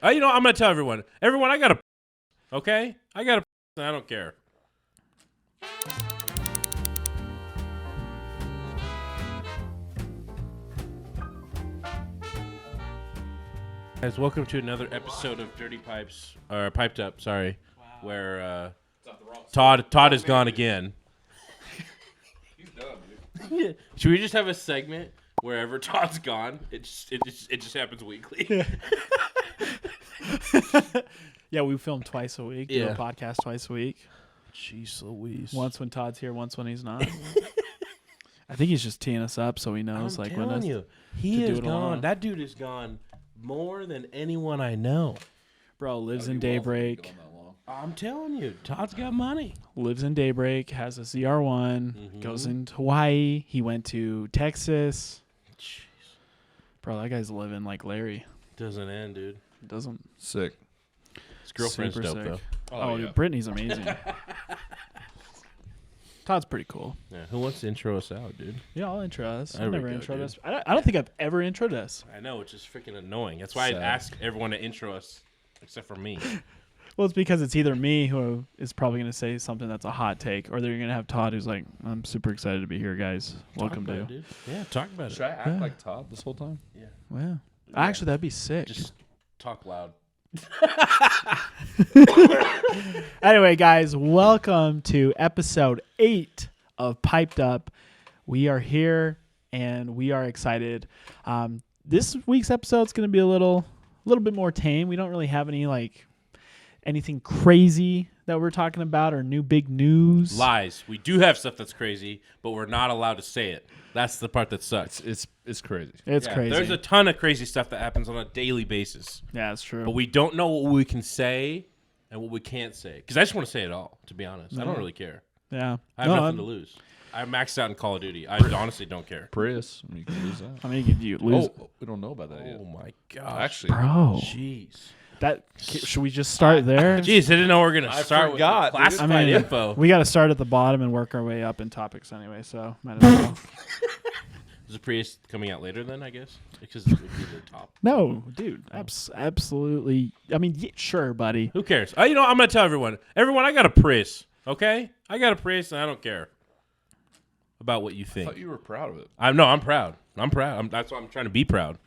I'm going to tell everyone. Everyone, I got a okay? I got a and I don't care. Guys, welcome to another episode of Dirty Pipes, or Piped Up, sorry, where Todd is gone again. He's done, dude. Should we just have a segment wherever Todd's gone? It just happens weekly. Yeah, we film twice a week. Do a podcast twice a week. Jeez Louise. Once when Todd's here, once when he's not. I think he's just teeing us up so he knows I'm like telling when you, he to is do it gone. alone. That dude is gone more than anyone I know. Bro lives in He won't be Daybreak. gone that long. I'm telling you, Todd's got money. Lives in Daybreak, has a ZR1, goes into Hawaii. He went to Texas. Jeez. Bro, that guy's living like Larry. Doesn't end, dude. Doesn't Sick. His girlfriend's super dope, sick. though. Oh, yeah. dude, Brittany's amazing. Todd's pretty cool. Yeah, who wants to intro us out, dude? Yeah, I'll intro us. There I've we never go, introed dude. us. I don't think I've ever introed us. I know, which is freaking annoying. That's why I Sad. ask everyone to intro us, except for me. Well, it's because it's either me who is probably going to say something that's a hot take, or they're going to have Todd who's like, I'm super excited to be here, guys. Welcome Talk about to. it, dude. Yeah, talk about Should it. I act Yeah. like Todd this whole time? Yeah. Well, actually, that'd be sick. Just talk loud. Anyway, guys, welcome to episode 8 of Piped Up. We are here and we are excited. This week's episode is going to be a little bit more tame. We don't really have anything crazy that we're talking about or new big news. Lies. We do have stuff that's crazy, but we're not allowed to say it. That's the part that sucks. It's crazy. It's Yeah, crazy. There's a ton of crazy stuff that happens on a daily basis, Yeah, that's true. but we don't know what we can say and what we can't say. Because I just want to say it all, to be honest. I don't really care. Yeah. I have No, nothing to lose. I maxed out in Call of Duty. I honestly don't care. Prius. I mean, you can lose that. I mean, you lose. Oh, we don't know about that yet. Oh my gosh. Actually, Bro. Jeez. Should we just start there? Jeez, I didn't know we were going to start forgot, with dude. classified info. We got to start at the bottom and work our way up in topics anyway, so might as well. Is the Prius coming out later then, I guess? Because it would be the top. No, dude, absolutely. I mean, sure, buddy. Who cares? I'm going to tell everyone. Everyone, I got a Prius, okay? I got a Prius, and I don't care about what you I think. thought you were proud of it. I'm proud. That's why I'm trying to be proud.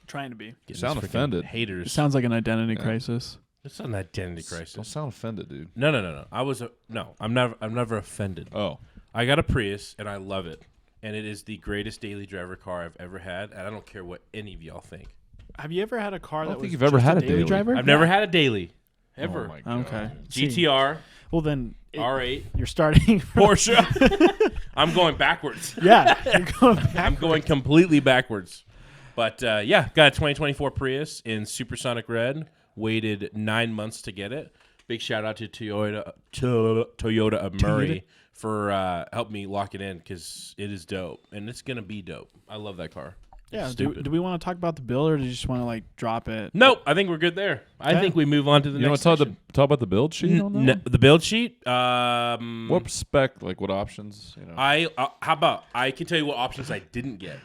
Trying to be. You sound These freaking offended. Haters. It sounds like an identity crisis. It's not an identity Don't crisis. sound offended, dude. No. I'm never offended. Oh, I got a Prius, and I love it. And it is the greatest daily driver car I've ever had, and I don't care what any of y'all think. Have you ever had a car that think was you've ever just had a daily daily. driver? I've never had a daily, ever. Oh my God. Okay. GTR, Well, then R8, you're starting. Porsche. I'm going backwards. Yeah, you're going back. I'm going completely backwards. But got a 2024 Prius in supersonic red. Waited 9 months to get it. Big shout out to Toyota of Murray for helping me lock it in because it is dope and it's gonna be dope. I love that car. Yeah. It's Do stupid. we want to talk about the build, or do you just want to drop it? Nope, I think we're good there. I think we move on to the You next. want to section. talk about the build sheet on that? The build sheet. What spec? Like what options? You know, How about I can tell you what options I didn't get.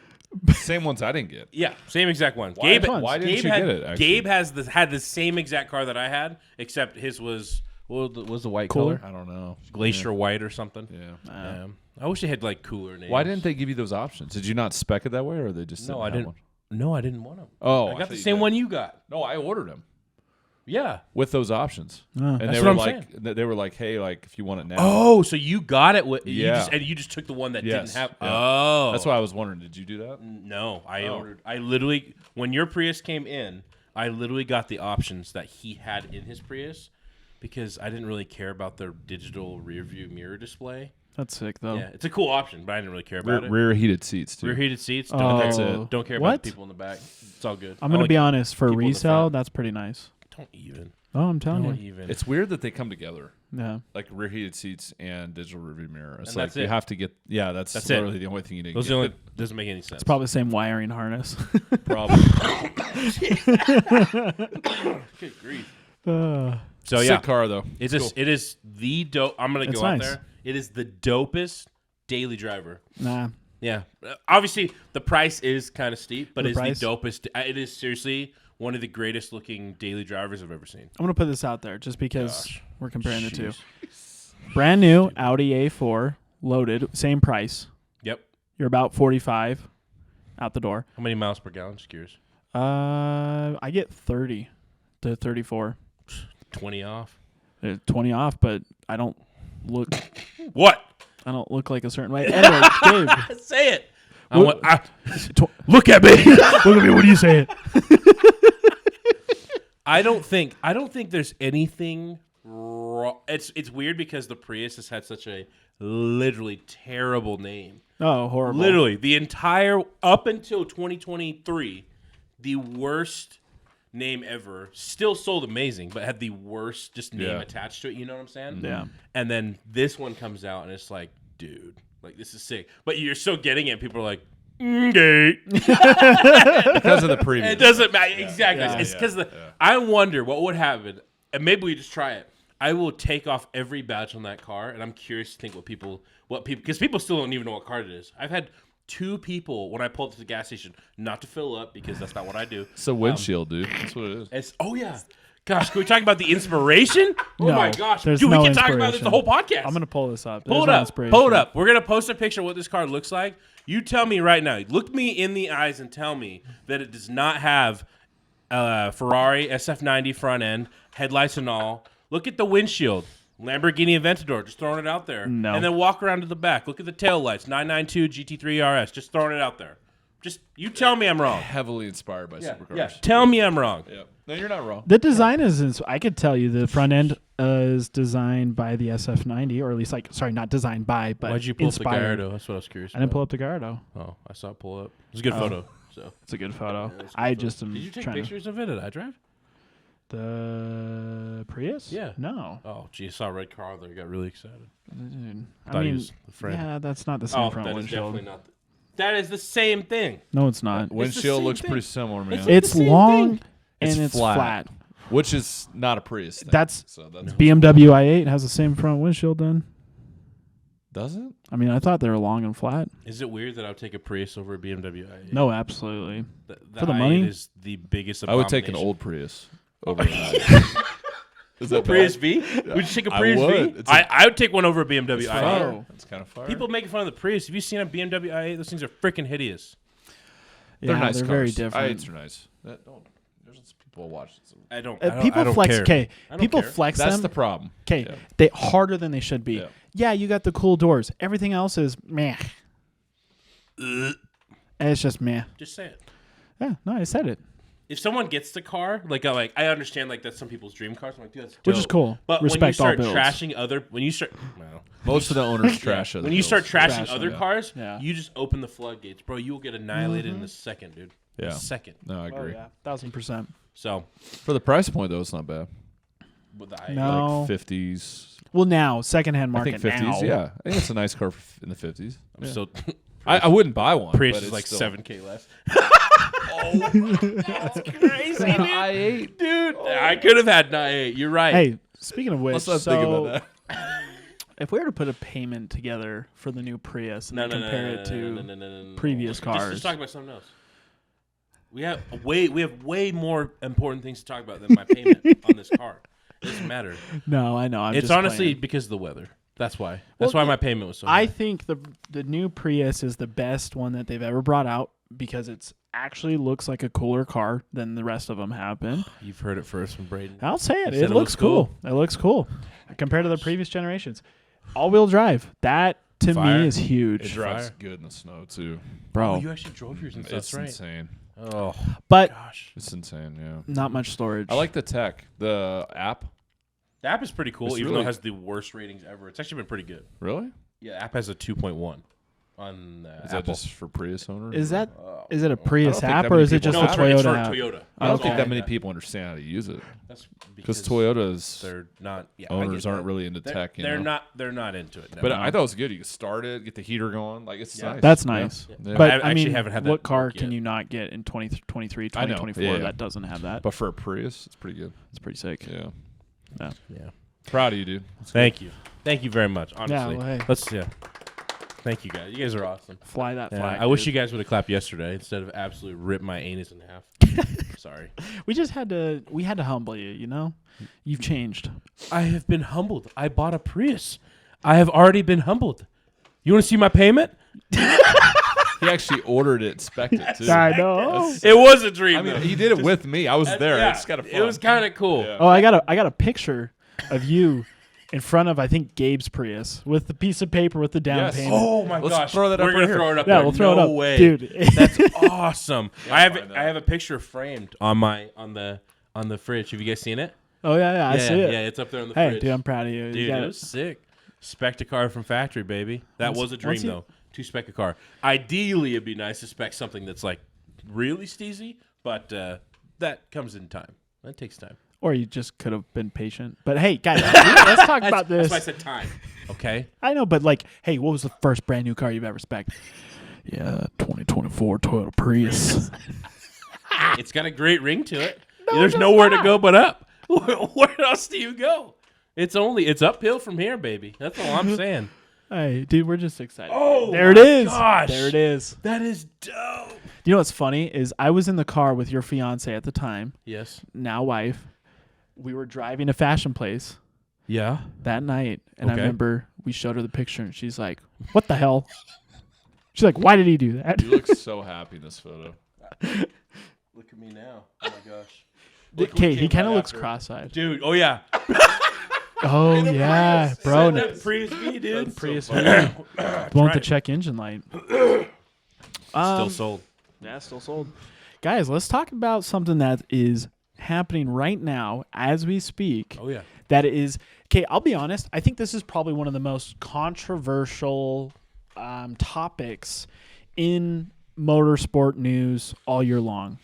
same ones I didn't get. Yeah, same exact ones. Why- Gabe, why didn't Gabe you had, get it, actually? Gabe had the same exact car that I had, except his was what was the white Cooler? color? I don't know. Glacier white or something. Yeah. I wish they had cooler names. Why didn't they give you those options? Did you not spec it that way, or they just No, didn't I have didn't. one? No, I didn't want them. Oh, I got thought the you same did. one you got. No, I ordered them Yeah. with those options, and That's they what were I'm like, they were like, hey, like if you want it now. Oh, so you got it with Yeah. you just took the one that Yes, didn't have. yeah. Oh, That's why I was wondering. Did you do that? No, I Oh. ordered. I literally, when your Prius came in, I literally got the options that he had in his Prius because I didn't really care about the digital rear view mirror display. That's sick though. Yeah, it's a cool option, but I didn't really care about it. Rear heated seats too. Rear heated seats. Oh. Don't, That's it. don't care about What? the people in the back. It's all good. I'm gonna Only be honest. For people in the resale, front. that's pretty nice. Don't even. Oh, I'm telling Don't you. even. It's weird that they come together, Yeah. like rear heated seats and digital rearview mirror. It's And like that's you it. have to get. Yeah, that's That's literally it. the only thing you need. Those to are get. the only doesn't make any sense. It's probably the same wiring harness. Probably. Good grief. Uh, So yeah, Sick car though. It's Cool. just, it is the dope. I'm gonna It's go out nice. there. It is the dopest daily driver. nah. Yeah, obviously the price is kind of steep, but The it's price? the dopest. It is seriously one of the greatest looking daily drivers I've ever seen. I'm going to put this out there just because Gosh. we're comparing the two. Jeez. Brand new Audi A4, loaded, same price. Yep. You're about 45 out the door. How many miles per gallon? Just curious. I get 30 to 34. 20 off. 20 off, but I don't look What? I don't look like a certain way. Anyway, Gabe. Say it. What- Look at me. Look at me. What are you saying? I don't think there's anything wrong. It's weird because the Prius has had such a literally terrible name. Oh, horrible. Literally the entire up until 2023, the worst name ever. Still sold amazing, but had the worst just name attached to it. You know what I'm saying? Yeah. And then this one comes out and it's like, dude, like this is sick. But you're still getting it. People are like, gay. Because of the previous. It doesn't matter. Exactly. Yeah. It's because I wonder what would happen. And maybe we just try it. I will take off every badge on that car, and I'm curious to think what people, because people still don't even know what car it is. I've had 2 people when I pull up to the gas station, not to fill up because that's not what I do. It's a windshield, dude. That's what it is. Yeah. Gosh, can we talk about the inspiration? Oh No, my gosh, there's dude, no we can talk about this inspiration. the whole podcast. I'm going to pull this up. Pull it There's no up. inspiration. Pull it up. We're gonna post a picture of what this car looks like. You tell me right now. Look me in the eyes and tell me that it does not have Ferrari SF90 front end, headlights and all. Look at the windshield. Lamborghini Aventador, just throwing it out there. No. And then walk around to the back. Look at the tail lights. 992 GT3 RS. Just throwing it out there. Just you tell me I'm wrong. Heavily inspired by supercars. Yeah. Tell me I'm wrong. Yeah. No, you're not wrong. The design is, I could tell you the front end is designed by the SF90, or at least not designed by, but Why'd you pull inspired. up the Gallardo? That's what I was curious I didn't about. pull up the Gallardo. Oh, I saw it pull up. It was a good photo. So It's a good photo. Yeah, it's a good I photo. just am Did you take trying pictures of it at iDrive? The Prius? Yeah. No. Oh, gee, I saw a red car there. Got really excited. Dude, Thought he was the friend. yeah, that's not the same Oh, front that is windshield. definitely not. That is the same thing. No, it's not. Windshield same looks thing. pretty similar, man. It's It's the same long thing. and it's flat. Which is not a Prius thing. That's so that's BMW i8 has the same front windshield then. Does it? I mean, I thought they were long and flat. Is it weird that I would take a Prius over a BMW i8? No, absolutely. The For the i8 money? is the biggest I would take an abomination. old Prius over that. Is that Prius bad? V? Would you take a I Prius would. V? It's a- I would take one over a BMW It's i8. fire. It's kind of fire. People making fun of the Prius. Have you seen a BMW i8? Those things are freaking hideous. they're Yeah, nice they're cars. very different. I8s are nice. There's people watch it. I don't. People I don't flex. care. Okay, I don't people care. flex That's them. the problem. Okay, Yeah. they harder than they should be. Yeah. Yeah, you got the cool doors. Everything else is meh. And it's just meh. Just say it. Yeah, no, I said it. If someone gets the car, I understand that's some people's dream cars. I'm like, dude, that's Which is dope. cool. But Respect all when you builds. start trashing Most of the owners trash other when you start builds. trashing Trash other them. cars, Yeah. you just open the floodgates, bro. You will get annihilated Mm-hmm. in a second, dude. Yeah. A second. No, I agree. 1,000%. So, For the price point, though, it's not bad. with the i8, No. Like 50s. Well, now secondhand I market. think 50s. now. Yeah, I think it's a nice car in the 50s. I'm still I wouldn't buy one. Prius but is it's like still, 7K less. That's crazy, dude. i8. Dude, I could have had an i8. You're right. Hey, speaking of which, Let's not so think about that. if we were to put a payment together for the new Prius and No, then no, compare no, it to no. previous Just cars, talk about something else. We have way more important things to talk about than my payment on this car. It doesn't matter. no, I know. I'm It's just honestly playing. because of the weather. That's why. That's Well, why my payment was so I high. think the new Prius is the best one that they've ever brought out because it's actually looks like a cooler car than the rest of them have been. You've heard it first from Braden. I'll say it. You said It looks cool. It looks cool compared to the previous generations. All-wheel drive. That to Fire. me is It huge, drives Fire. good in the snow, too. bro. Oh, you actually drove yours, and It's that's right. insane. Oh But gosh, It's insane, yeah. not much storage. I like the tech. The app. the app is pretty cool, It's even though really- it has the worst ratings ever. It's actually been pretty good. Really? Yeah, the app has a 2.1 on Is that Apple. just for Prius owners? Is that Oh. is it a Prius think app that or many is it people just no, a it's for, it's for Toyota app? Toyota. I don't Okay. think that many people understand how to use it. That's Because Toyota's they're not. Yeah, I owners get aren't that. really into They're, tech. You they're know? not. They're not into it. No. But I thought it was good. You could start it, get the heater going. Like it's Yeah. nice. That's Yeah. nice. Yeah. But I I, actually mean, haven't had that what car work can yet. you not get in 2023, I know. 2024 Yeah. that doesn't have that? But for a Prius, it's pretty good. It's pretty sick. Yeah. Yeah. Yeah. Proud of you, dude. Thank you. Thank you very much. Honestly, well, hey. let's. Yeah. Thank you guys. You guys are awesome. Fly that Yeah, flag. I wish dude. you guys would have clapped yesterday instead of absolutely rip my anus in half. sorry. We had to humble you, you know? You've changed. I have been humbled. I bought a Prius. I have already been humbled. You want to see my payment? He actually ordered it, spec'd it too. I know. It was a dream. I mean, though. he did it with me. I was there. Yeah, It's kind of fun. It was kind of cool. Yeah. Oh, I got a picture of you in front of, I think, Gabe's Prius with the piece of paper with the down Yes. payment. Oh my Let's gosh! throw that up We're right gonna here. throw it up Yeah, there. we'll throw it No up. way. Dude. That's awesome. I find that. have a picture framed on the fridge. Have you guys seen it? Oh, yeah, I see it. Yeah, it's up there on the Hey, fridge. dude, I'm proud of you. You Dude, got it it. was sick. Spec a car from factory, baby. That was a dream, once you- though. To spec a car. Ideally, it'd be nice to spec something that's like really steezy, but that comes in time. That takes time. Or you just could have been patient. But hey, guys, let's talk about That's this. why I said time. Okay. I know, but like, hey, what was the first brand new car you've ever spec'd? Yeah, 2024 Toyota Prius. It's got a great ring to it. There's nowhere to go but up. Where else do you go? It's uphill from here, baby. That's all I'm saying. Hey, dude, we're just excited. Oh, there it my is. gosh. There it is. That is dope. You know what's funny is I was in the car with your fiance at the time, Yes. now wife. We were driving to Fashion Place Yeah. that night, and I Okay. remember we showed her the picture, and she's like, "What the hell?" She's like, "Why did he do that?" You look so happy in this photo. Look at me now. Oh my gosh. Okay, he kind of looks cross-eyed. Dude, oh yeah. Oh yeah, bro. That Prius V, dude. Prius funny. the one with the check engine light. Still sold. Yeah, still sold. Guys, let's talk about something that is happening right now as we speak. Oh yeah. That is, okay, I'll be honest. I think this is probably one of the most controversial topics in motorsport news all year long.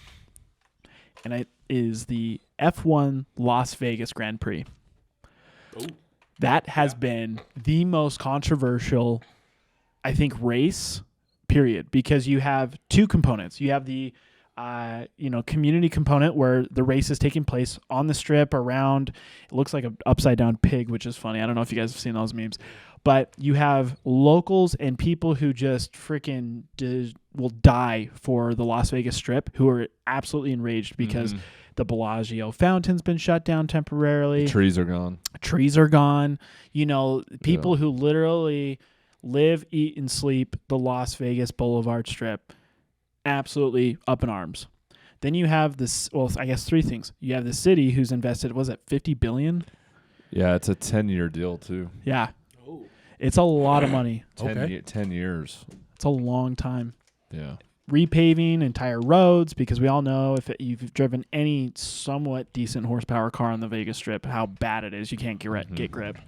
And it is the F1 Las Vegas Grand Prix. Oh. That has been the most controversial, I think, race, period, because you have two components. You have the community component where the race is taking place on the strip around, it looks like an upside down pig, which is funny. I don't know if you guys have seen those memes, but you have locals and people who just freaking will die for the Las Vegas Strip, who are absolutely enraged because the Bellagio fountain's been shut down temporarily. Trees are gone. Trees are gone. You know, people who literally live, eat, and sleep the Las Vegas Boulevard Strip, absolutely up in arms. Then you have this, well, I guess three things. You have the city who's invested, was it $50 billion? Yeah, it's a 10-year deal too. Yeah. Oh. It's a lot of money. 10 years. It's a long time. Yeah. Repaving entire roads, because we all know if you've driven any somewhat decent horsepower car on the Vegas Strip, how bad it is. You can't get grip.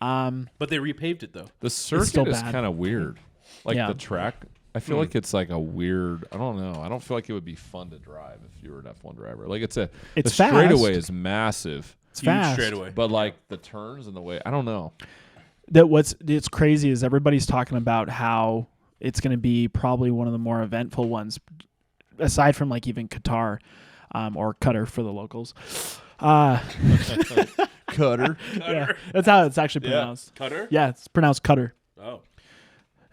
But they repaved it though. The still circuit is bad. kind of weird. Like Yeah. the track, I feel like it's like a weird. I don't know. I don't feel like it would be fun to drive if you were an F1 driver. Like the It's straightaway fast. is massive, It's Huge fast. straightaway. but like the turns and the way, I don't know. It's crazy is everybody's talking about how it's going to be probably one of the more eventful ones, aside from like even Qatar, or Qatar for the locals. Cutter. Yeah, that's how it's actually pronounced. Cutter? Yeah, it's pronounced Qatar. Oh.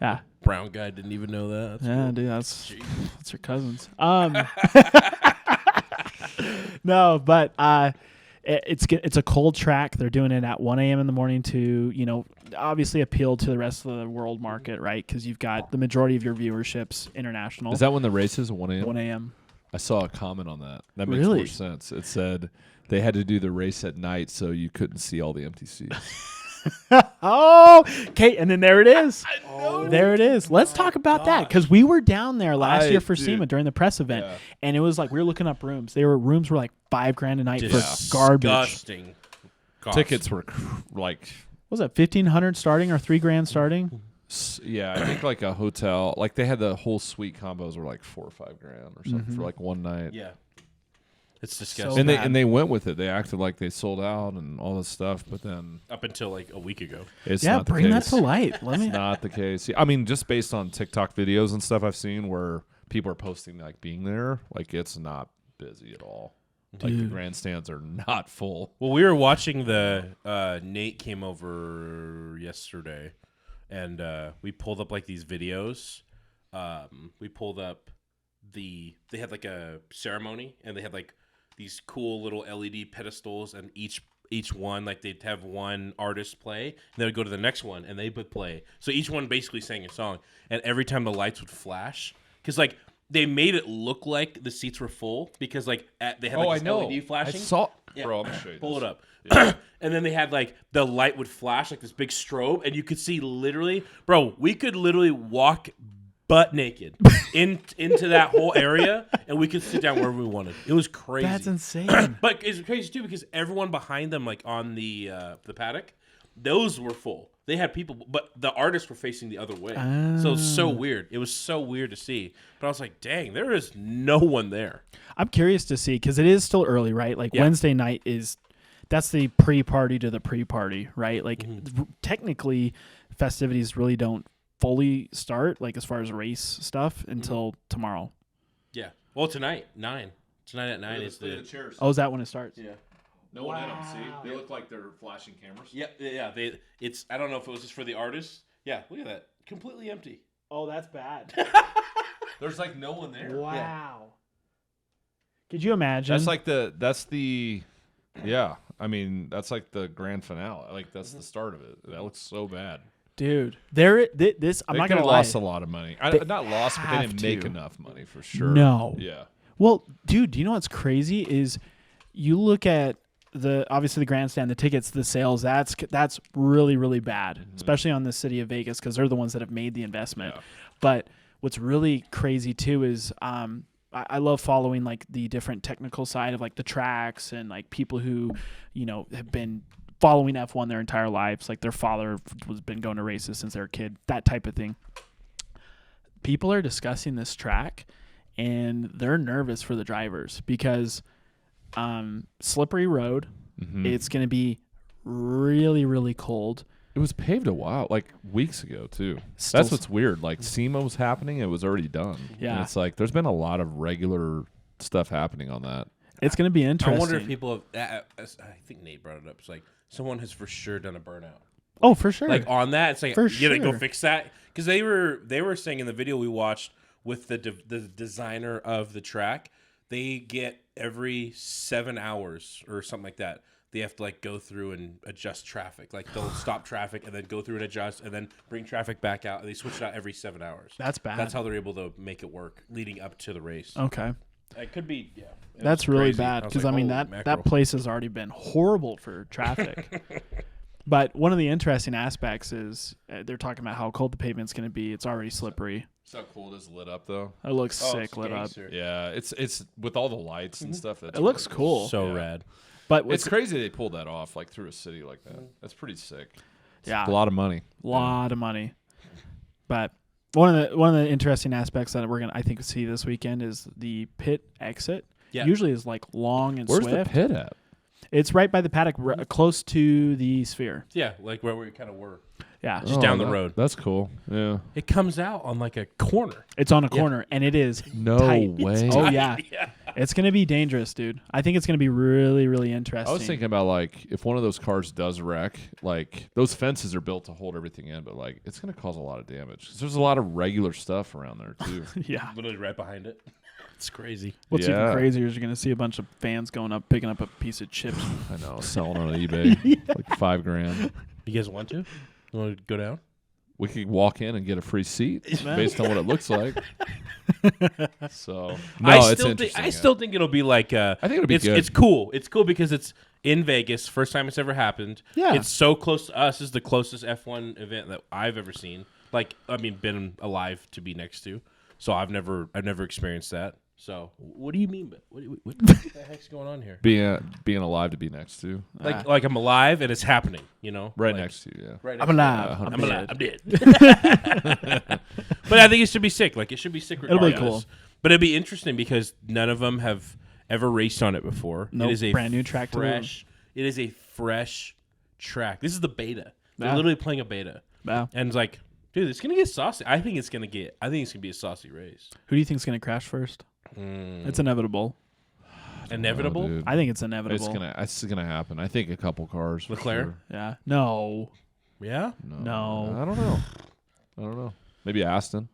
Yeah, Brown guy didn't even know that. That's yeah, cool. dude, that's your cousins. No, but it's a cold track. They're doing it at 1 a.m. in the morning to, obviously appeal to the rest of the world market, right? Because you've got the majority of your viewerships international. Is that when the race is 1 a.m.? 1 a.m. I saw a comment on that. That makes Really? more sense. It said they had to do the race at night so you couldn't see all the empty seats. Oh, okay, and then there it is. There it is. Let's talk about that, because we were down there last year for SEMA during the press event, and it was like we were looking up rooms. Rooms were like $5,000 a night for garbage. Disgusting. Cost. Tickets were like, What was that, $1,500 starting or $3,000 starting? yeah, I think like a hotel, like they had the whole suite combos were like $4 or $5 or something for like one night. Yeah. It's So disgusting. And they went with it. They acted like they sold out and all this stuff, but then Up until like a week ago. it's Yeah, not the bring that case. to light. Let me. It's not the case. I mean, just based on TikTok videos and stuff I've seen where people are posting like being there, like it's not busy at all. Like the Dude. grandstands are not full. Well, we were watching Nate came over yesterday, and we pulled up like these videos. We pulled up they had like a ceremony, and they had like these cool little LED pedestals, and each one, like they'd have one artist play, and they would go to the next one, and they would play. So each one basically sang a song, and every time the lights would flash, because like they made it look like the seats were full, because like they had like this LED flashing. I saw. Yeah. Bro, I'm gonna show you Pull this. it up. And then they had like the light would flash like this big strobe, and you could see literally, bro, we could literally walk butt naked into that whole area, and we could sit down wherever we wanted. It was crazy. That's insane. But it's crazy too because everyone behind them, like on the paddock, those were full. They had people, but the artists were facing the other way. So it's so weird. It was so weird to see. But I was like, dang, there is no one there. I'm curious to see because it is still early, right? Like Wednesday night that's the pre-party to the pre-party, right? Like technically, festivities really don't fully start, like as far as race stuff, until tomorrow. Yeah. Well, tonight, 9. Tonight at 9 is the chairs. Oh, is that when it starts? Yeah. No one in them. See, they look like they're flashing cameras. Yeah. It's. I don't know if it was just for the artists. Yeah. Look at that. Completely empty. Oh, that's bad. There's like no one there. Wow. Could you imagine? That's the. Yeah, I mean that's like the grand finale. Like that's the start of it. That looks so bad. Dude, this I'm They not could gonna have lie. lost a lot of money. Not lost, but they have didn't make to. enough money for sure. No. Yeah. Well, dude, do you know what's crazy is you look at obviously the grandstand, the tickets, the sales. That's really really bad, especially on the city of Vegas because they're the ones that have made the investment. Yeah. But what's really crazy too is I love following like the different technical side of like the tracks and like people who have been following F1 their entire lives, like their father was been going to races since they were a kid, that type of thing. People are discussing this track and they're nervous for the drivers because slippery road, it's going to be really really cold. It was paved a while, like weeks ago too. Still That's what's weird. Like SEMA was happening, it was already done. Yeah. And it's like there's been a lot of regular stuff happening on that. It's going to be interesting. I wonder if people have. I think Nate brought it up. It's like someone has for sure done a burnout. Oh, for sure. Like on that, it's like For you gotta go sure. fix that because they were saying in the video we watched with the designer of the track, they get every 7 hours or something like that. They have to like go through and adjust traffic. Like they'll stop traffic and then go through and adjust and then bring traffic back out. They switch it out every 7 hours. That's bad. That's how they're able to make it work leading up to the race. Okay. It could be, yeah. It That's was really crazy. bad was because like, I mean holy that mackerel. place has already been horrible for traffic. But one of the interesting aspects is they're talking about how cold the pavement's going to be. It's already slippery. So cool it is lit up though. It looks Oh, sick it's lit up. gangster. Yeah, it's with all the lights and stuff. It looks cool. So Yeah. rad. But It's crazy they pulled that off like through a city like that. That's pretty sick. yeah, A lot of money. lot of money. But one of the interesting aspects that we're gonna I think see this weekend is the pit exit. Yeah. Usually is like long and Where's swift. the pit at? It's right by the paddock, close to the sphere. Yeah, like where we kind of were. Yeah, Just down the that- road. That's cool. Yeah. It comes out on like a corner. it's on a corner and it is No tight. way. Oh yeah. It's gonna be dangerous, dude. I think it's gonna be really, really interesting. I was thinking about like if one of those cars does wreck, like those fences are built to hold everything in, but like it's going to cause a lot of damage 'cause there's a lot of regular stuff around there too. yeah. Literally right behind it. It's crazy. What's Yeah. even crazier is you're gonna see a bunch of fans going up, picking up a piece of chips. I know, selling on eBay like $5,000. You guys want to? You want to go down? We could walk in and get a free seat based on what it looks like. So no, I it's still interesting. think, I still think it'll be like. I think it'll be it's, good. It's cool. It's cool because it's in Vegas. First time it's ever happened. Yeah. It's so close to us. It's the closest F1 event that I've ever seen. Like, I mean, been alive to be next to. So I've never experienced that. So what do you mean? But what the heck's going on here? being alive to be next to, Like I'm alive and it's happening. You know, right Like, next to you. Yeah. Right I'm next to alive. me. I'm alive. dead. I'm dead. But I think it should be sick. Like it should be sick It'll be regardless. cool. But it'd be interesting because none of them have ever raced on it before. Nope, It is a brand new track to them. fresh. It is a fresh track. This is the beta. They're Yeah. literally playing a beta, Wow. and it's like, dude, it's gonna get saucy. I think it's gonna be a saucy race. Who do you think's gonna crash first? It's inevitable. Inevitable. Oh, dude. I think it's inevitable. It's gonna happen. I think a couple cars. for Leclerc? sure. Yeah. No. Yeah. No. I don't know. Maybe Aston.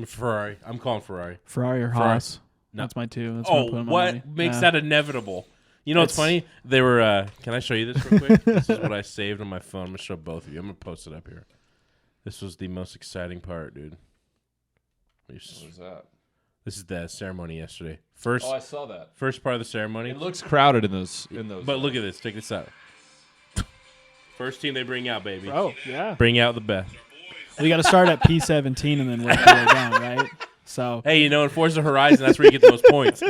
Ferrari. I'm calling Ferrari. Ferrari or Ferrari. Haas. No. That's my two. That's where I'm Oh, putting my what money. makes Yeah. that inevitable? You know what's funny? They were. Can I show you this real quick? This is what I saved on my phone. I'm gonna show both of you. I'm gonna post it up here. This was the most exciting part, dude. What is that? This is the ceremony yesterday. First saw that. part of the ceremony. It looks crowded in those. But look at this. Check this out. First team they bring out, baby. Oh, yeah. Bring out the best. We got to start at P17 and then work our way down, right? So Hey, you know, in Forza Horizon, that's where you get the most points.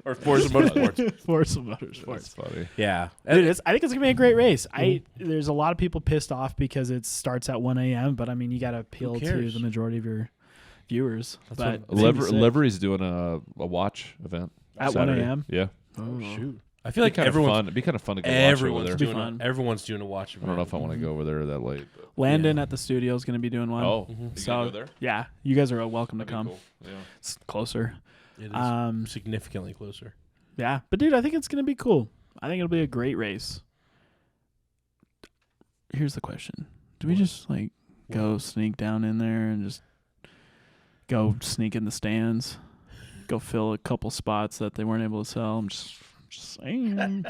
Or Forza Motorsports. Forza Motorsports. That's funny. Yeah. Dude, I think it's gonna be a great race. There's a lot of people pissed off because it starts at 1 a.m. But I mean, you got to appeal to cares? the majority of your viewers. But Livery's doing a watch event At 1 Saturday. a.m.? Yeah, Oh, Shoot. I feel like kind of everyone's fun. It'd be kind of fun to go watch over everyone's there. doing fun. everyone's doing a watch I event. don't know if I want to go over there that late. But. Landon at the studio is gonna be doing one. Oh, Mhm. you So gonna go there? yeah, you guys are welcome to That'd be come. cool. Yeah. It's closer. It is Um, significantly closer. Yeah, but dude, I think it's gonna be cool. I think it'll be a great race. Here's the question: do we What? just go sneak down in there and just go sneak in the stands, go fill a couple spots that they weren't able to sell? I'm just saying.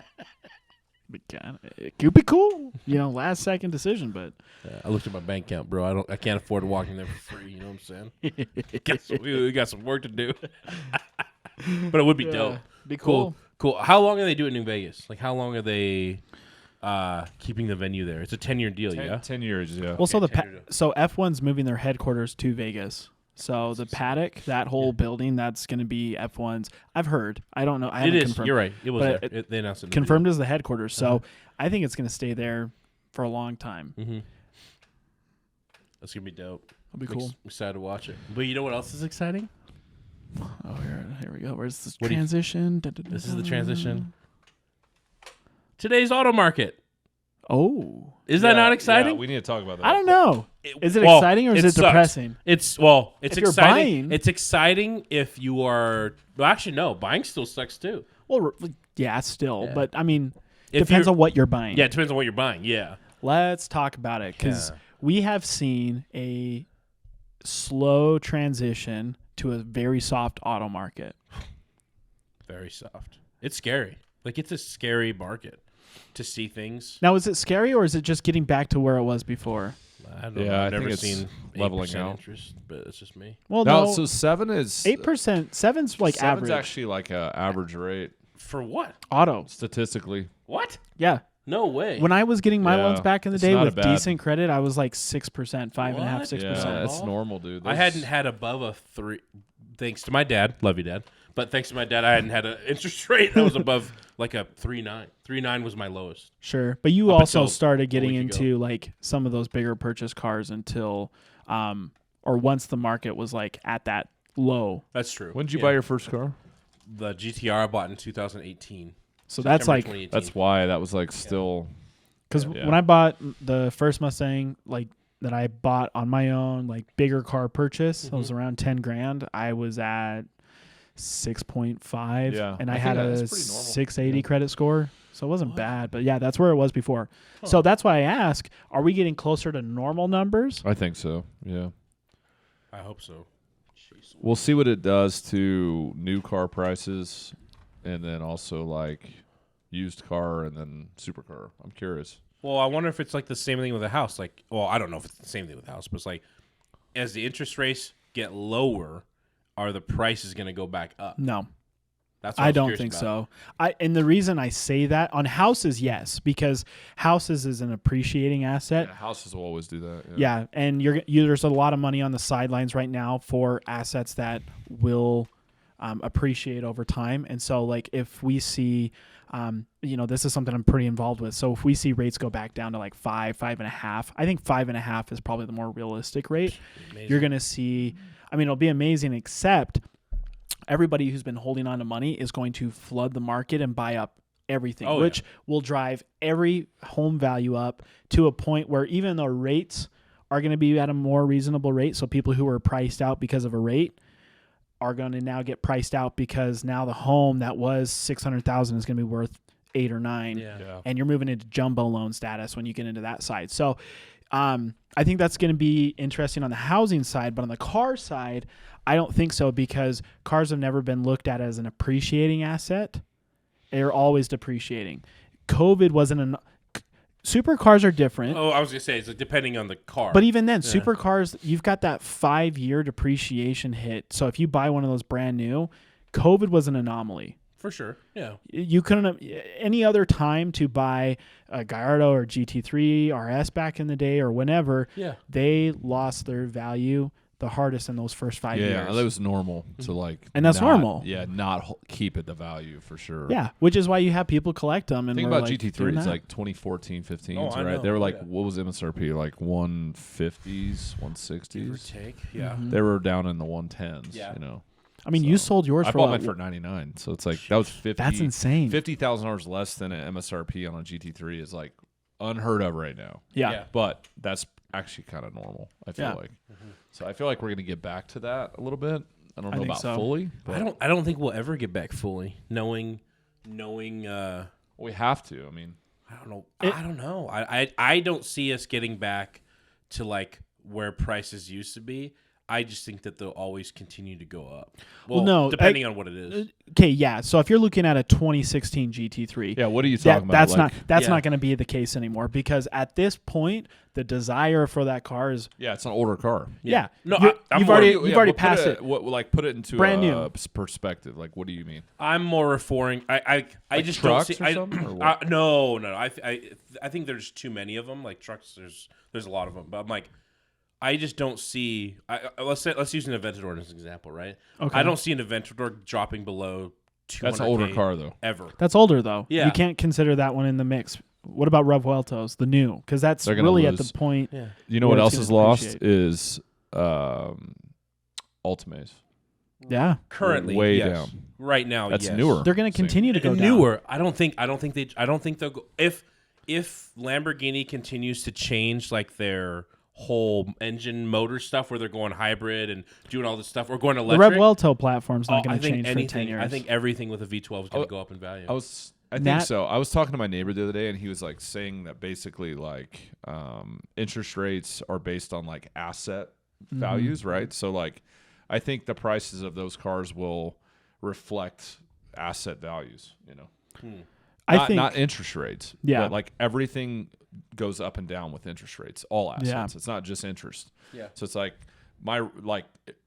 It could be cool, last second decision, but I looked at my bank account, bro. I can't afford to walk in there for free. You know what I'm saying? we got some work to do. But it would be dope. Be cool. Cool. How long are they doing in Vegas? Like, how long are they keeping the venue there? It's a 10-year deal, yeah? 10 years, yeah. Well, so Okay, so F1's moving their headquarters to Vegas. So the paddock, that whole building, that's going to be F1's. I've heard. I don't know. I It haven't is. confirmed. You're right. It was But there. They announced it. Confirmed as the headquarters. So I think it's going to stay there for a long time. Mm-hmm. That's going to be dope. It'll be cool. I'm excited to watch it. But you know what else is exciting? Oh, here we go. Where's this What do you- transition? This is the transition. Today's auto market. Oh. Is that not exciting? Yeah, we need to talk about that. I don't know. Is it Well, exciting or is it sucks. depressing? It's If you're exciting. buying- It's exciting if you are. Well, actually, no. Buying still sucks too. Well, yeah, still. Yeah. But, I mean, If depends you're- on what you're buying. Yeah, it depends on what you're buying. Yeah. Let's talk about it because Yeah. we have seen a slow transition to a very soft auto market. Very soft. It's scary. Like, it's a scary market to see things. Now, is it scary or is it just getting back to where it was before? I don't know. Yeah, I I've think never it's seen leveling 8% out. interest, but it's just me. Well, No, no. so 7 is 8%. 7's like 7's average. actually like a average rate For what? Auto. statistically. What? Yeah. No way. When I was getting my Yeah, loans back in the it's day not with a bad- decent credit, I was like 6%, 5.5%, What? 6%. Yeah, that's All? normal, dude. I Those- hadn't had above a 3. Thanks to my dad. Love you, Dad. But thanks to my dad, I hadn't had an interest rate that was above like a 3.9. 3.9 was my lowest. Sure. But you Up also until started a getting week ago. into like some of those bigger purchase cars until or once the market was like at that low. That's true. When did you Yeah. buy your first car? The GTR I bought in 2018. So that's September like 2018. That's why that was like still. because Yeah. when I bought the first Mustang, like that I bought on my own, like bigger car purchase, it was around 10 grand. I was at 6.5, Yeah, and I I think had a that's pretty normal. 680 Yeah. credit score, so it wasn't bad. But yeah, that's where it was before. So that's why I ask: are we getting closer to normal numbers? I think so. Yeah. I hope so. Jeez. We'll see what it does to new car prices, and then also like used car and then supercar. I'm curious. Well, I wonder if it's like the same thing with a house. Like, well, I don't know if it's the same thing with a house, but it's like as the interest rates get lower, are the prices going to go back up? No. That's what I was don't curious think about. so. And the reason I say that on houses, yes, because houses is an appreciating asset. Yeah, houses will always do that. Yeah, and there's a lot of money on the sidelines right now for assets that will appreciate over time. And so, like, if we see, this is something I'm pretty involved with. So if we see rates go back down to like 5.5, I think 5.5 is probably the more realistic rate. Amazing. You're going to see, it'll be amazing, except everybody who's been holding on to money is going to flood the market and buy up everything, Oh, which will drive every home value up to a point where even though rates are going to be at a more reasonable rate, so people who were priced out because of a rate are going to now get priced out because now the home that was $600,000 is going to be worth 8 or 9, Yeah. and you're moving into jumbo loan status when you get into that side. So I think that's going to be interesting on the housing side, but on the car side, I don't think so because cars have never been looked at as an appreciating asset. They're always depreciating. COVID wasn't supercars are different. Oh, I was gonna say it's like depending on the car. But even then, supercars, you've got that 5-year depreciation hit. So if you buy one of those brand new, COVID was an anomaly. for sure, yeah. You couldn't have any other time to buy a Gallardo or GT3 RS back in the day or whenever. Yeah. They lost their value the hardest in those first 5 years. Yeah, that was normal to like, And that's not- normal. Yeah, not keep it the value for sure. Yeah, which is why you have people collect them. And Think we're about like, GT3. doing It's that. like 2014, 15s, Oh, I right? know, They were like, yeah. what was MSRP? Like 150s, Give or 160s. take, yeah. Mhm. They were down in the 110s. Yeah. You know, I mean, you so- sold yours I for bought what? mine for 99, so it's like that was 50. That's insane. $50,000 less than an MSRP on a GT3 is like unheard of right now. Yeah. Yeah. But that's actually kind of normal. I feel Yeah. like. So I feel like we're gonna get back to that a little bit. I don't I know think about so. fully. But I don't think we'll ever get back fully knowing we have to. I mean, I don't know. I don't know. I don't see us getting back to like where prices used to be. I just think that they'll always continue to go up. Well, no, depending on what it is. Okay, yeah. So if you're looking at a 2016 GT3, yeah. What are you talking about? that's Like, not Yeah. not going to be the case anymore because at this point, the desire for that car is Yeah, it's an older car. yeah. No, You've I'm already more- you've already but passed it. Put it into Brand a new. perspective. Like, what do you mean? I'm more referring. I Like just don't trucks see. or something, or what? No. I think there's too many of them. Like trucks, there's a lot of them. But I'm like, I just don't see. Let's use an Aventador as an example, right? Okay. I don't see an Aventador dropping below 200K That's an older car, though. ever. That's older though. Yeah. You can't consider that one in the mix. What about Revueltos, the new? Because that's They're gonna really at lose. the point. Yeah. You know Where what it's else gonna is lost depreciate. is Ultimates. Yeah, Currently, way yes. down. Right now, That's yes. newer. they're going to continue to go down. newer. I don't think they'll go. If Lamborghini continues to change like their whole engine motor stuff, where they're going hybrid and doing all this stuff, or going The electric, Revuelto platform's not I going to think change for 10 anything. years. I think everything with a V12 is going Oh, to go up in value. I think so. I was talking to my neighbor the other day, and he was like saying that basically like interest rates are based on like asset values, right? So like, I think the prices of those cars will reflect asset values. You know, I think not interest rates. Yeah. but like everything goes up and down with interest rates. All assets. Yeah. It's not just interest. Yeah. So it's like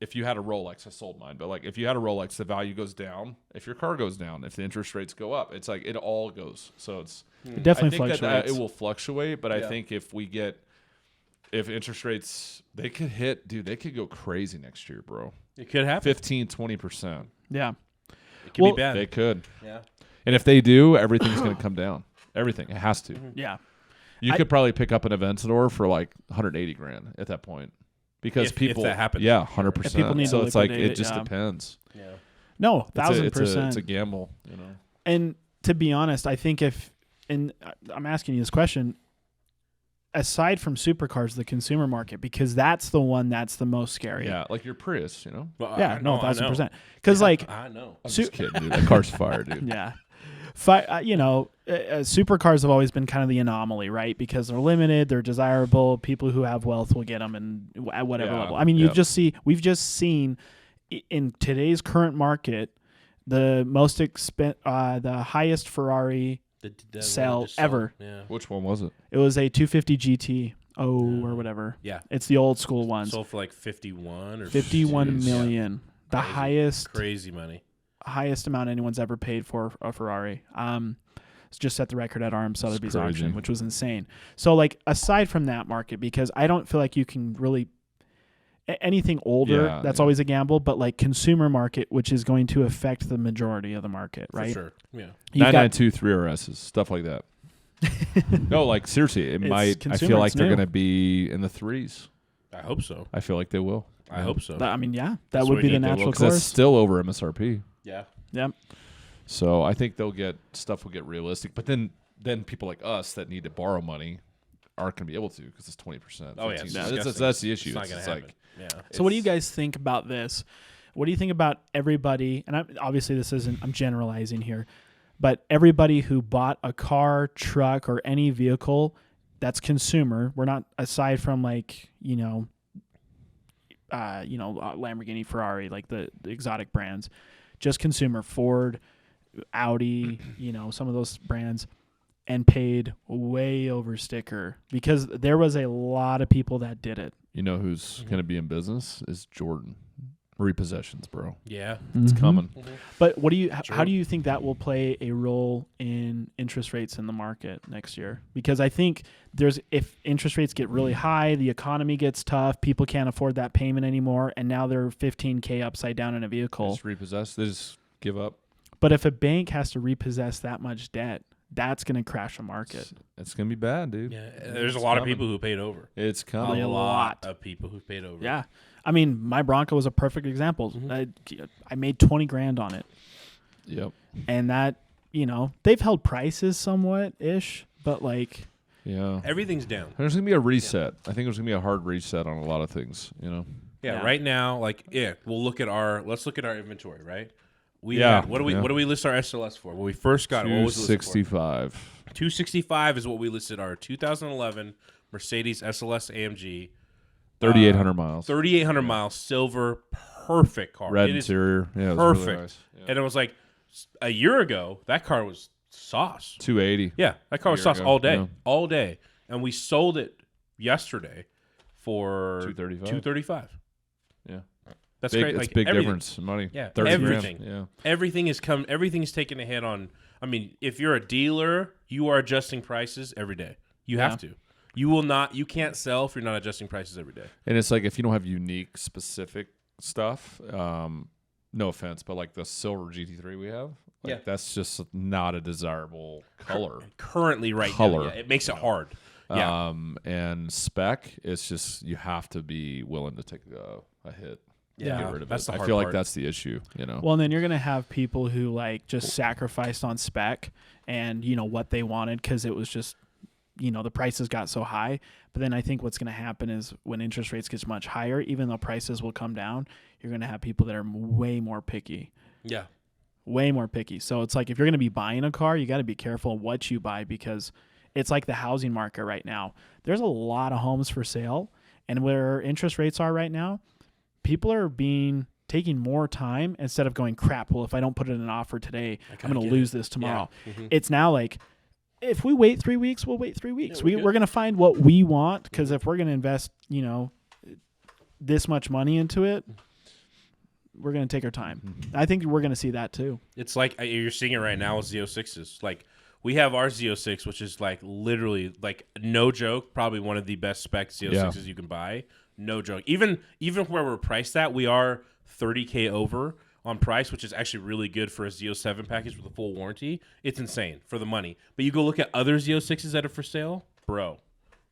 if you had a Rolex, I sold mine, but like if you had a Rolex, the value goes down. If your car goes down, if the interest rates go up, it's like it all goes. So it's it definitely I think fluctuates. that it will fluctuate, but I Yeah. think if interest rates they could go crazy next year, bro. It could happen. 15-20%. yeah. It could Well, be bad. They could. Yeah. And if they do, everything's going to come down. Everything. It has to. Yeah. You I- could probably pick up an Aventador for like 180 grand at that point. Because If people that happens. Yeah, 100%. If people need so to it's like liquidate it it, just yeah. depends. Yeah. No, It's a 1,000%. it's a gamble, you know. And to be honest, I think and I'm asking you this question, aside from supercars, the consumer market, because that's the one that's the most scary. Yeah, like your Prius, you know. Well, Yeah, I no, know, I know. 1,000%. Because like, I know. I'm just kidding, dude. That car's fire, dude. yeah, supercars have always been kind of the anomaly, right? Because they're limited, they're desirable. People who have wealth will get them, and at whatever Yeah, level. I mean, yeah. we've just seen in today's current market the the highest Ferrari The sell just sold. ever. Yeah. Which one was it? It was a 250 GT or whatever. Yeah. It's the old school ones. Sold for like 51 or 51 Jeez. million. The Crazy. highest money. highest amount anyone's ever paid for a Ferrari. It's just set the record at Arm Sotheby's crazy. auction, which was insane. So like aside from that market, because I don't feel like you can really anything older, Yeah, that's yeah. always a gamble, but like consumer market, which is going to affect the majority of the market, For right? sure. Yeah. You've got 992 3RSs, stuff like that. No, like seriously, it It's might. I consumer, feel like it's they're new. going to be in the threes. I hope so. I feel like they will. I hope so. I mean, yeah, that That's would what be we the need. They will, natural 'Cause that's course. still over MSRP. Yeah. Yep. So I think stuff will get realistic. But then people like us that need to borrow money aren't going to be able to because it's 20%. Oh yeah. 15. It's That's disgusting. the issue. It's not gonna It's happen. like Yeah. So what do you guys think about this? What do you think about everybody? And obviously this isn't. I'm generalizing here, but everybody who bought a car, truck, or any vehicle that's consumer. We're not aside from like Lamborghini, Ferrari, like the exotic brands, just consumer. Ford, Audi, some of those brands, and paid way over sticker because there was a lot of people that did it. You know who's going to be in business is Jordan. Repossessions, bro. Yeah. It's coming. But how do you think that will play a role in interest rates in the market next year? Because I think if interest rates get really high, the economy gets tough, people can't afford that payment anymore, and now they're $15,000 upside down in a vehicle. Just repossess. They just give up. But if a bank has to repossess that much debt, that's going to crash the market. It's going to be bad, dude. Yeah. There's a lot of people who paid over. It's coming. A lot of people who paid over. Yeah. I mean, my Bronco was a perfect example. I made $20,000 on it. Yep. And that, they've held prices somewhat-ish, but like... Yeah. Everything's down. There's going to be a reset. I think there's going to be a hard reset on a lot of things, Yeah, right now, we'll look at let's look at our inventory, right? What do we list our SLS for? When we first got it, what was it listed for? $265. $265 is what we listed our 2011 Mercedes SLS AMG. 3,800 miles. 3,800 miles, silver, perfect car. Red interior. Yeah, it was perfect. really nice. Yeah. And it was like a year ago, that car was sauce. 280. Yeah, that car was sauce ago, all day. And we sold it yesterday for $235. Yeah. That's big, great. It's big difference in money. Yeah, 30 everything. grand. Yeah. Everything is taking a hit on. I mean, if you're a dealer, you are adjusting prices every day. You have to. You can't sell if you're not adjusting prices every day. And it's like if you don't have unique, specific stuff, no offense, but like the silver GT3 we have, that's just not a desirable color. Currently, now, it makes it hard. Yeah. And spec, it's just you have to be willing to take a hit. Yeah, get rid of that's it. the hard I feel part. like that's the issue. Well, and then you're gonna have people who like just sacrificed on spec and what they wanted because it was just. The prices got so high. But then I think what's going to happen is when interest rates get much higher, even though prices will come down, you're going to have people that are way more picky. Yeah. Way more picky. So it's like if you're going to be buying a car, you got to be careful what you buy because it's like the housing market right now. There's a lot of homes for sale. And where interest rates are right now, people are taking more time instead of going, crap, well, if I don't put in an offer today, I'm going to lose this tomorrow. Yeah. Mm-hmm. It's now like, if we wait 3 weeks, we'll wait 3 weeks. Yeah, we're going to find what we want because if we're going to invest, this much money into it, we're going to take our time. Mm-hmm. I think we're going to see that too. It's like you're seeing it right now with Z06s. Like we have our Z06, which is like literally like no joke, probably one of the best spec Z06s you can buy. No joke. Even where we're priced at, we are $30,000 over on price, which is actually really good for a Z07 package with a full warranty. It's insane for the money. But you go look at other Z06s that are for sale, bro,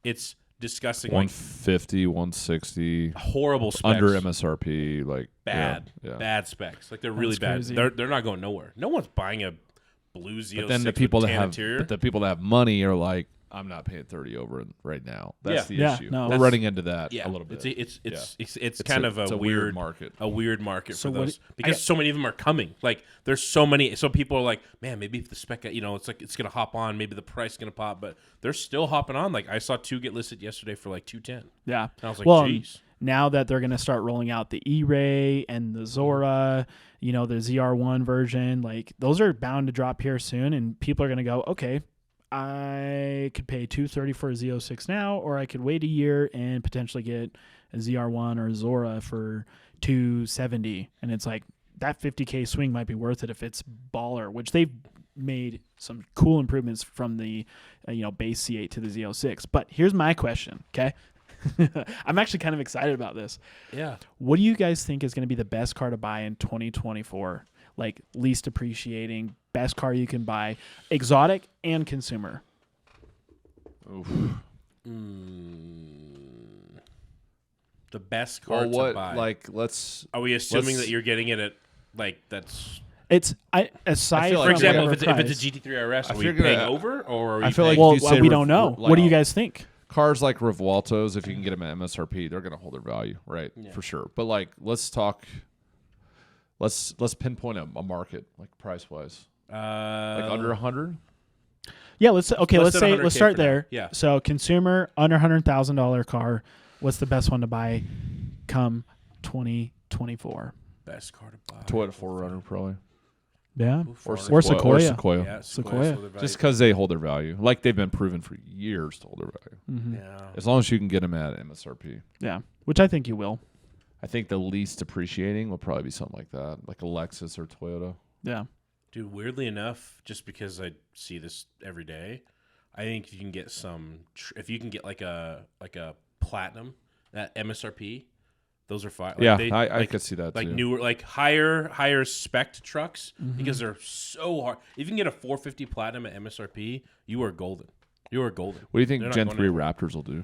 it's disgusting. 150, 160. Horrible specs. Under MSRP, like bad specs. Like they're really bad. They're not going nowhere. No one's buying a blue Z06 but then the people with that tan have interior. But the people that have money are like, I'm not paying 30 over right now. That's the issue. No. We're running into that a little bit. It's kind of a weird market. A weird market for those because so many of them are coming. Like there's so many. So people are like, man, maybe if the spec, it's like it's gonna hop on. Maybe the price is gonna pop, but they're still hopping on. Like I saw 2 get listed yesterday for like $210. Yeah, and I was like, geez. Now that they're gonna start rolling out the E-Ray and the Zora, the ZR1 version, like those are bound to drop here soon, and people are gonna go, okay. I could pay $230 for a Z06 now, or I could wait a year and potentially get a ZR1 or a Zora for $270. And it's like that $50,000 swing might be worth it if it's baller, which they've made some cool improvements from the base C8 to the Z06. But here's my question, okay? I'm actually kind of excited about this. Yeah. What do you guys think is going to be the best car to buy in 2024? Like least appreciating, best car you can buy, exotic and consumer. Oof. The best car to buy. Like, are we assuming that you're getting it at like that's? It's aside from for example, if price, it's a GT3 RS, are we paying over or are we? I feel like we don't know. What do you guys think? Cars like Rivaltos, if you can get them at MSRP, they're going to hold their value, right? Yeah. For sure. But like, let's pinpoint a market, like price wise, like under 100. Yeah, let's than start 100K for there. now. Yeah. So consumer under $100,000 car, what's the best one to buy come 2024? Best car to buy. Toyota 4Runner probably. Yeah. Or Sequoia. Sequoia. Sequoia. Yeah, Sequoia. so they're Just because they hold their value. Like they've been proven for years to hold their value. Mm-hmm. Yeah. As long as you can get them at MSRP. Yeah, which I think you will. I think the least depreciating will probably be something like that, like a Lexus or Toyota. Yeah. Dude, weirdly enough, just because I see this every day, I think you can get some. If you can get like a platinum at MSRP, those are fine. Yeah, I could see that like too. newer, like higher spec trucks because they're so hard. If you can get a 450 platinum at MSRP, you are golden. You are golden. What do you think They're not Gen going 3 anywhere. Raptors will do?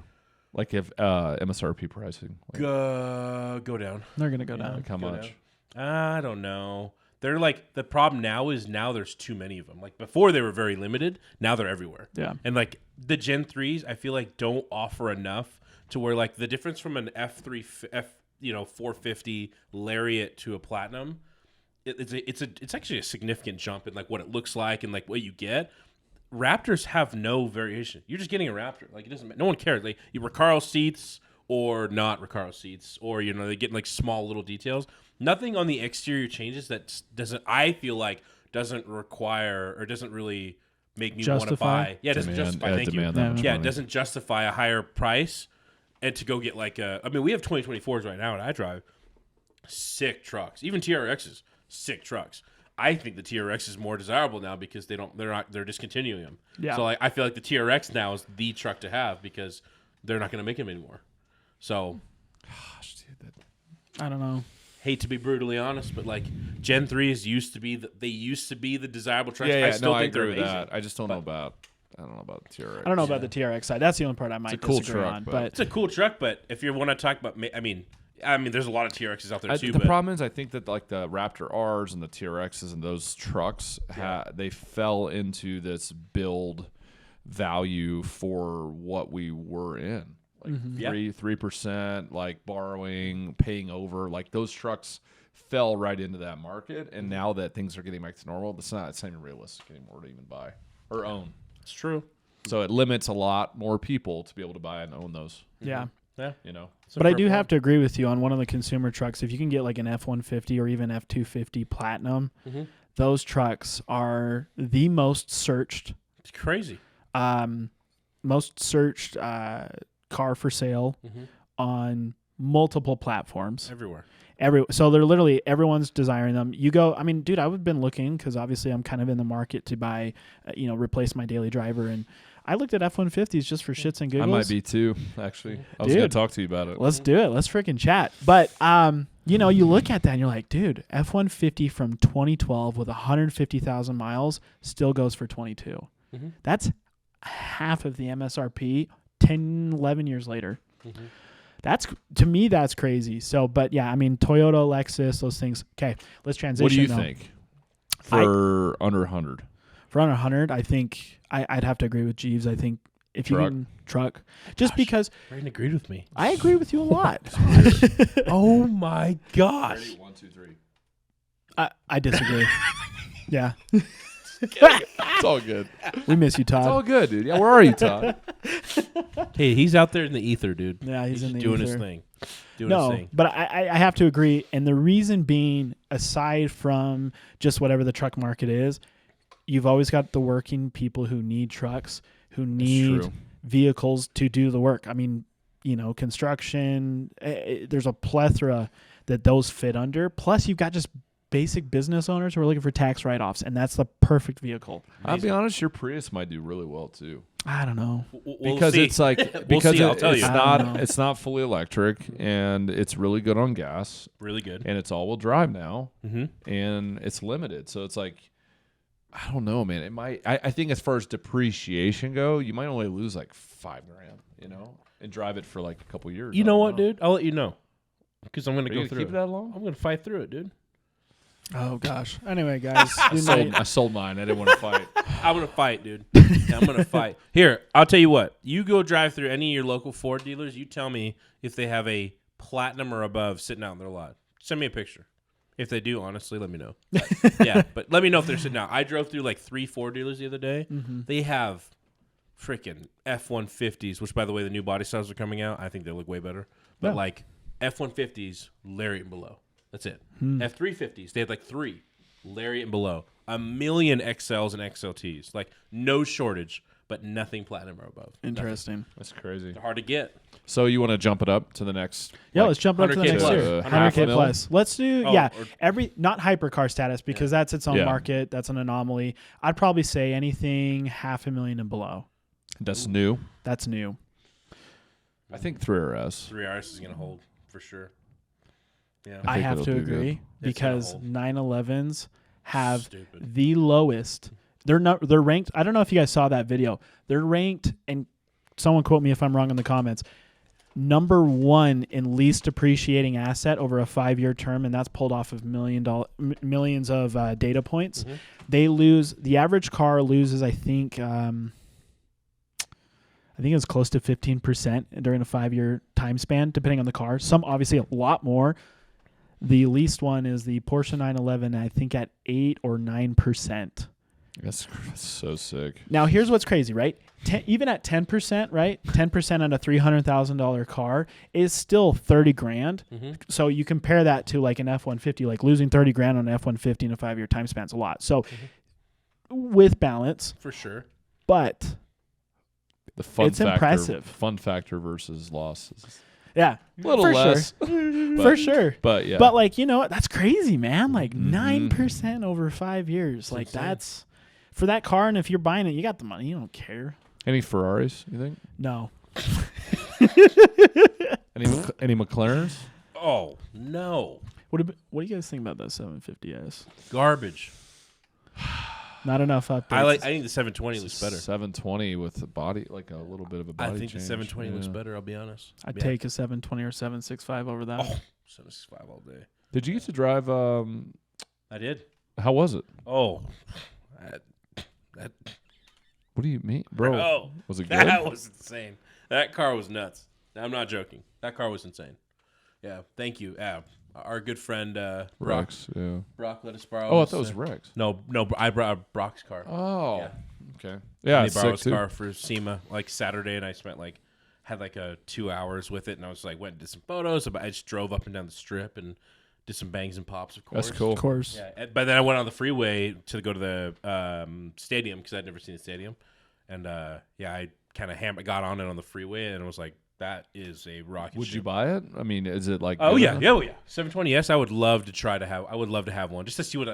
Like if MSRP pricing. Like, Go down. They're going to go down. like how Go much? down. I don't know. They're like the problem now is there's too many of them. Like before they were very limited. Now they're everywhere. Yeah. And like the Gen 3s, I feel like don't offer enough to where like the difference from an F3 450 Lariat to a Platinum, it's actually a significant jump in like what it looks like and like what you get. Raptors have no variation. You're just getting a Raptor. Like it doesn't. No one cares. Like you Recaro seats or not Recaro seats, or they get like small little details. Nothing on the exterior changes that doesn't. I feel like doesn't require or doesn't really make me want to buy. Yeah, it doesn't justify. Thank you. Yeah, it doesn't justify a higher price and to go get like a. I mean, we have 2024s right now, and I drive sick trucks. Even TRXs, sick trucks. I think the TRX is more desirable now because they're discontinuing them. Yeah. So like I feel like the TRX now is the truck to have because they're not going to make them anymore. So, Gosh, dude, I don't know. hate to be brutally honest, but like Gen 3s used to be the desirable trucks. Yeah, I still I think they're agree with amazing. that. I just don't know about. I don't know about the TRX. I don't know about the TRX side. That's the only part I might a cool disagree truck, on. but- But It's a cool truck, but if you want to talk about, I mean, there's a lot of TRXs out there too. The but problem is, I think that like the Raptor Rs and the TRXs and those trucks, they fell into this build value for what we were in, like Yeah. 3%, like borrowing, paying over. Like those trucks fell right into that market, and now that things are getting back to normal, it's not even realistic anymore to even buy or own. it's true. So it limits a lot more people to be able to buy and own those. yeah. Yeah, You know, But I do have to agree with you on one of the consumer trucks. If you can get like an F-150 or even F-250 Platinum, those trucks are the most searched, It's crazy. most searched car for sale on multiple platforms. Everywhere. So they're literally everyone's desiring them. You go, I mean, dude, I've been looking because obviously I'm kind of in the market to buy, replace my daily driver, and I looked at F-150s just for shits and giggles. I might be too. Actually, I was going to Dude. talk to you about it. Let's do it. Let's freaking chat. But you look at that and you're like, dude, F-150 from 2012 with 150,000 miles still goes for 22. That's half of the MSRP 10, 11 years later. That's, to me, that's crazy. So, but yeah, I mean, Toyota, Lexus, those things. Okay, let's transition. What do you though. think for under 100? For under 100, I think I'd have to agree with Jeevz. I think if Truck? you can truck, just because Brayden agreed with me. I agree with you a lot. Oh my gosh. 1, 2, 3. I disagree. Yeah. It's all good. We miss you, It's all Todd. good, dude. Yeah, where are you, Todd? Hey, he's out there in the ether, dude. Yeah, he's in the doing his ether. thing. Doing No, his thing. but I have to agree. And the reason being, aside from just whatever the truck market is, you've always got the working people who need trucks, who need true. vehicles to do the work. I mean, construction, there's a plethora that those fit under. Plus, you've got just basic business owners who are looking for tax write-offs, and that's the perfect vehicle. I'll be honest, your Prius might do really well too. I don't know. We'll Because see. it's like We'll because see, I'll tell it's you. I don't know. not it's not fully electric, and it's really good on gas, Really good. and it's all-wheel drive now, Mm-hmm. and it's limited. So it's like, I don't know, man. It might. I think as far as depreciation go, you might only lose like $5,000, and drive it for like a couple years. You I know don't what, dude? I'll let you know. Because I'm going to Are go you through gonna keep it. it that long? I'm going to fight through it, dude. Oh, gosh. Anyway, guys. I sold mine. I didn't want to fight. I'm going to fight, dude. I'm going to fight. Here, I'll tell you what. You go drive through any of your local Ford dealers. You tell me if they have a Platinum or above sitting out in their lot. Send me a picture. If they do, honestly, let me know. But, yeah, but let me know if they're sitting out. I drove through like 3 Ford dealers the other day. Mm-hmm. They have freaking F-150s, which, by the way, the new body styles are coming out. I think they look way better. But, like, F-150s, Lariat and below. That's it. F-350s, they had like 3. Lariat and below. 1 million XLs and XLTs. Like, no shortage, but nothing platinum or above. Interesting. That's crazy. They're hard to get. So you want to jump it up to the next? Yeah, like, let's jump up to the 100K next plus. year. Half a 100K mil? plus. Let's do not hypercar status because that's its own Yeah. market. That's an anomaly. I'd probably say anything $500,000 and below. That's new. That's new. I think 3RS. 3RS is going to hold for sure. Yeah. I think have it'll to do agree It's because gonna hold. 911s have Stupid. the lowest. They're ranked. I don't know if you guys saw that video. They're ranked, and someone quote me if I'm wrong in the comments. Number 1 in least depreciating asset over a 5-year term, and that's pulled off of millions of data points. Mhm. They lose. The average car loses, I think it was close to 15% during a 5-year time span, depending on the car. Some obviously a lot more. The least one is the Porsche 911, I think at 8 or 9%. That's so sick. Now, here's what's crazy, right? Even at 10%, right? 10% on a $300,000 car is still 30 grand. Mm-hmm. So you compare that to like an F-150, like losing 30 grand on an F-150 in a 5-year time span is a lot. So with balance, For sure. but The fun It's factor, impressive. Fun factor versus losses. yeah, A little for less. Sure. For sure. But yeah. But like, you know, that's crazy, man. Like Mhm. 9% over 5 years. Like insane. that's for that car. And if you're buying it, you got the money. You don't care. Any Ferraris, you think? No. Any McLarens? Oh, no. What do you guys think about that 750S? Garbage. Not enough updates. I think the 720 looks better. 720 with the body, like a little bit of a body I think change. the 720 looks Yeah. better, I'll be honest. I'd Yeah. take a 720 or 765 over that. Oh, 765 all day. Did you get to drive? I did. How was it? Oh. That What do you mean, bro? Oh, Was it good? that was insane. That car was nuts. I'm not joking. That car was insane. Yeah, thank you. Our good friend Brock. Rex, yeah. Brock let us borrow. Oh, I his, thought it was Rex. No, I brought Brock's car. Oh, Yeah. okay. Yeah, He it's borrowed sick his too. car for SEMA like Saturday, and I had like a 2 hours with it, and I was like went and did some photos. But I just drove up and down the strip and did some bangs and pops. Of course, That's cool. Of course. Yeah, but then I went on the freeway to go to the stadium because I'd never seen the stadium, and I kind of got on it on the freeway and was like, that is a rocket Would ship. you buy it? I mean, is it like? Oh good yeah, enough? yeah, 720S. I would love to try to have. I would love to have one just to see what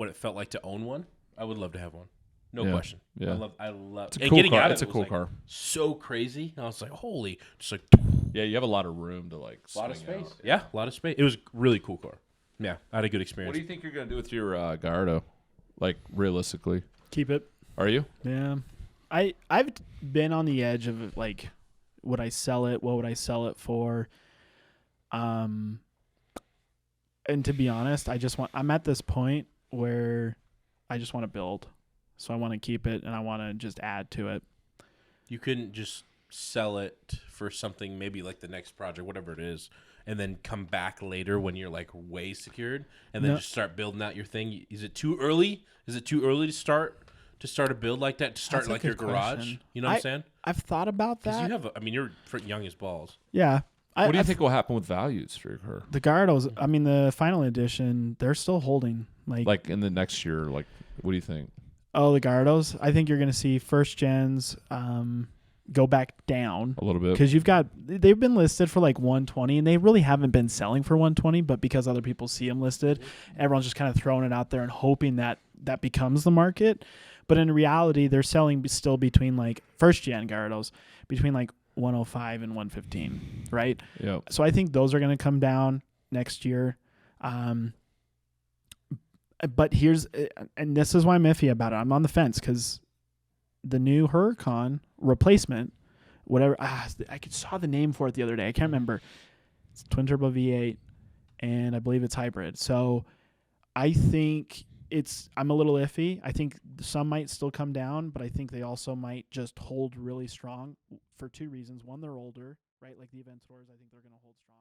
it felt like to own one. I would love to have one, no Yeah, question. yeah. I love. It's a and cool getting car. out of It's it a was, cool like, car. So crazy. I was like, holy, just like Yeah, you have a lot of room to like. a lot of swing space. out. Yeah, a lot of space. It was a really cool car. Yeah, I had a good What experience. do you think you're gonna do with your Gallardo? Like realistically, Keep it. are you? Yeah. I've been on the edge of like, would I sell it? What would I sell it for? And to be honest, I'm at this point where I just want to build. So I want to keep it and I want to just add to it. You couldn't just sell it for something maybe like the next project, whatever it is, and then come back later when you're like way secured and then No. just start building out your thing. Is it too early? Is it too early to start a build like that? To start That's a like your good garage? question. You know what I'm saying? I've thought about Because that. you have, you're young as balls. Yeah. What do you think will happen with values for your car? The Gardos, I mean, the final edition, they're still holding. Like in the next year, like what do you think? Oh, the Gardos. I think you're going to see first gens go back down. A little bit. Because they've been listed for like 120, and they really haven't been selling for 120. But because other people see them listed, everyone's just kind of throwing it out there and hoping that that becomes the market. But in reality, they're selling still between like first gen Gardos between like 105 and 115, right? Yeah. So I think those are going to come down next year. But and this is why I'm iffy about it. I'm on the fence because the new Huracan replacement, whatever, I saw the name for it the other day. I can't remember. It's twin turbo V8, and I believe it's hybrid. So I think I'm a little iffy. I think some might still come down, but I think they also might just hold really strong for two reasons. One, they're older, right? Like the Aventadors, I think they're going to hold strong.